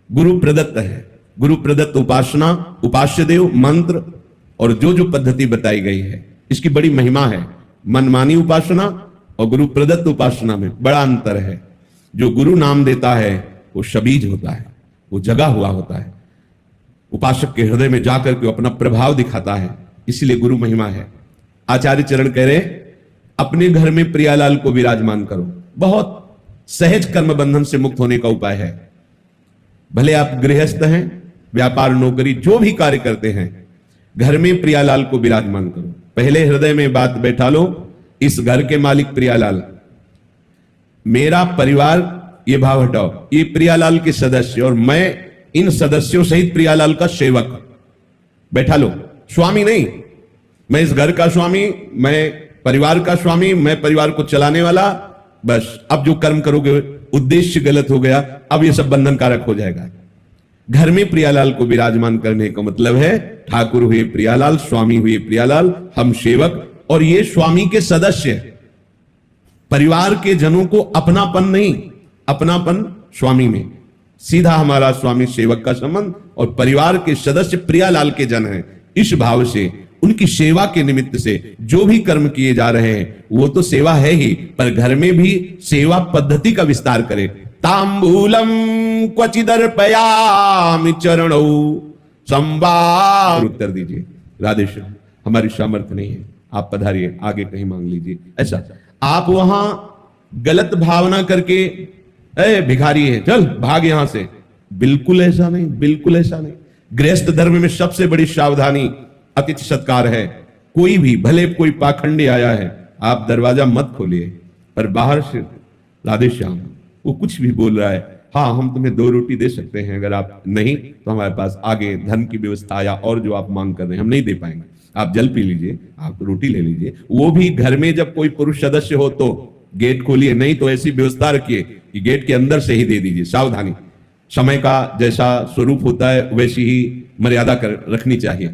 गुरु प्रदत्त है। गुरु प्रदत्त उपासना, उपास्य देव, मंत्र और जो पद्धति बताई गई है, इसकी बड़ी महिमा है। मनमानी उपासना और गुरु प्रदत्त उपासना में बड़ा अंतर है। जो गुरु नाम देता है वो शबीज होता है, वो जगा हुआ होता है, उपासक के हृदय में जाकर के अपना प्रभाव दिखाता है, इसलिए गुरु महिमा है। आचार्य चरण कह रहे अपने घर में प्रियालाल को विराजमान करो। बहुत सहज कर्म बंधन से मुक्त होने का उपाय है। भले आप गृहस्थ हैं, व्यापार नौकरी जो भी कार्य करते हैं, घर में प्रियालाल को विराजमान करो। पहले हृदय में बात बैठा लो, इस घर के मालिक प्रियालाल, मेरा परिवार, ये भाव हटाओ, ये प्रियालाल के सदस्य और मैं इन सदस्यों सहित प्रियालाल का सेवक। बैठा लो, स्वामी नहीं, मैं इस घर का स्वामी, मैं परिवार का स्वामी, मैं परिवार को चलाने वाला। बस अब जो कर्म करोगे उद्देश्य गलत हो गया, अब ये सब बंधन कारक हो जाएगा। घर में प्रियालाल को विराजमान करने का मतलब है ठाकुर हुए प्रियालाल, स्वामी हुए प्रियालाल, हम सेवक और ये स्वामी के सदस्य। परिवार के जनों को अपनापन नहीं, अपनापन स्वामी में, सीधा हमारा स्वामी सेवक का संबंध और परिवार के सदस्य प्रियालाल के जन हैं। इस भाव से उनकी सेवा के निमित्त से जो भी कर्म किए जा रहे हैं वो तो सेवा है ही, पर घर में भी सेवा पद्धति का विस्तार करें। तांबूलम क्वचिदर्पयामि चरणौ संवाद। उत्तर दीजिए, राधे श्याम, हमारी सामर्थ्य नहीं है, आप पधारिए, आगे कहीं मांग लीजिए। ऐसा आप वहां गलत भावना करके ए भिखारी है चल भाग यहां से, बिल्कुल ऐसा नहीं, बिल्कुल ऐसा नहीं। गृहस्थ धर्म में सबसे बड़ी सावधानी अतिथि सत्कार है। कोई भी, भले कोई पाखंडी आया है, आप दरवाजा मत खोलिए, पर बाहर से राधे श्याम, वो कुछ भी बोल रहा है, हाँ हम तुम्हें 2 रोटी दे सकते हैं, अगर आप नहीं तो हमारे पास आगे धन की व्यवस्था या और जो आप मांग कर रहे हैं हम नहीं दे पाएंगे, आप जल पी लीजिए, आप रोटी ले लीजिए। वो भी घर में जब कोई पुरुष सदस्य हो तो गेट खोलिए, नहीं तो ऐसी व्यवस्था रखिए कि गेट के अंदर से ही दे दीजिए। सावधानी, समय का जैसा स्वरूप होता है वैसी ही मर्यादा कर रखनी चाहिए।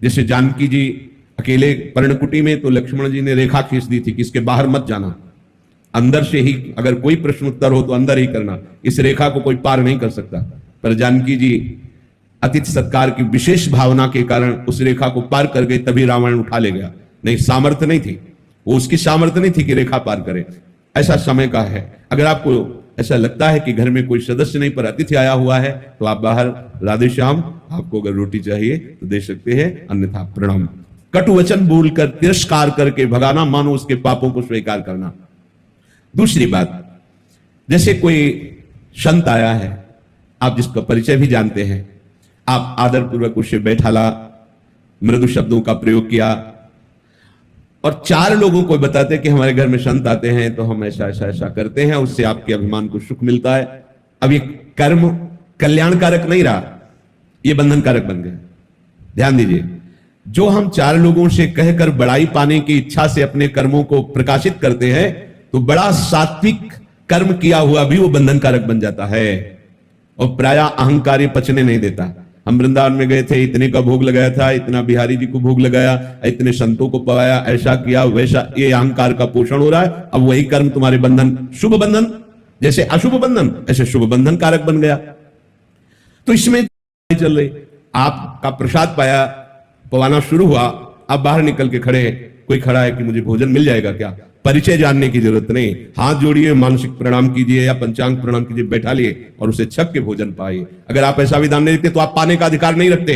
जैसे जानकी जी अकेले पर्णकुटी में, तो लक्ष्मण जी ने रेखा खींच दी थी कि इसके बाहर मत जाना, अंदर से ही अगर कोई प्रश्न उत्तर हो तो अंदर ही करना, इस रेखा को कोई पार नहीं कर सकता। पर जानकी जी अतिथि सत्कार की विशेष भावना के कारण उस रेखा को पार कर गई, तभी रावण उठा ले गया। नहीं, सामर्थ्य नहीं थी, वो उसकी सामर्थ्य नहीं थी कि रेखा पार करे। ऐसा समय का है। अगर आपको ऐसा लगता है कि घर में कोई सदस्य नहीं पर अतिथि आया हुआ है तो आप बाहर, राधे श्याम, आपको अगर रोटी चाहिए तो दे सकते हैं, अन्यथा प्रणाम। कटु वचन बोलकर तिरस्कार करके भगाना मानो उसके पापों को स्वीकार करना। दूसरी बात, जैसे कोई संत आया है, आप जिसका परिचय भी जानते हैं, आप आदर पूर्वक उससे बैठाला, मृदु शब्दों का प्रयोग किया और 4 लोगों को बताते कि हमारे घर में संत आते हैं तो हम ऐसा ऐसा ऐसा करते हैं, उससे आपके अभिमान को सुख मिलता है। अब ये कर्म कल्याणकारक नहीं रहा, ये बंधनकारक बन गया। ध्यान दीजिए, जो हम 4 लोगों से कहकर बड़ाई पाने की इच्छा से अपने कर्मों को प्रकाशित करते हैं तो बड़ा सात्विक कर्म किया हुआ भी वो बंधनकारक बन जाता है और प्रायः अहंकार पचने नहीं देता। हम वृंदावन में गए थे, इतने का भोग लगाया था, इतना बिहारी जी को भोग लगाया, इतने संतों को पवाया, ऐसा किया वैसा, ये अहंकार का पोषण हो रहा है। अब वही कर्म तुम्हारे बंधन, शुभ बंधन जैसे अशुभ बंधन, ऐसे शुभ बंधन कारक बन गया। तो इसमें चल रही, आपका प्रसाद पाया, पवाना शुरू हुआ, आप बाहर निकल के खड़े, कोई खड़ा है कि मुझे भोजन मिल जाएगा क्या, परिचय जानने की जरूरत नहीं, हाथ जोड़िए, मानसिक प्रणाम कीजिए या पंचांग प्रणाम कीजिए, बैठा लिए और उसे छक के भोजन पाइए। अगर आप ऐसा विधान नहीं देते तो आप पाने का अधिकार नहीं रखते,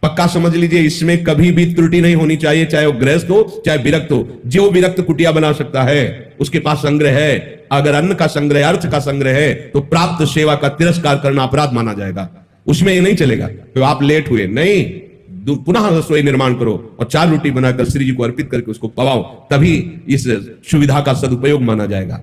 पक्का समझ लीजिए। इसमें कभी भी त्रुटि नहीं होनी चाहिए, चाहे वो गृहस्थ हो चाहे विरक्त हो। जो विरक्त कुटिया बना सकता है उसके पास संग्रह है। अगर अन्न का संग्रह, अर्थ का संग्रह है तो प्राप्त सेवा का तिरस्कार करना अपराध माना जाएगा, उसमें ये नहीं चलेगा। तो आप लेट हुए, नहीं, पुनः रसोई निर्माण करो और 4 रोटी बनाकर श्री जी को अर्पित करके उसको पवाओ, तभी इस सुविधा का सदुपयोग माना जाएगा।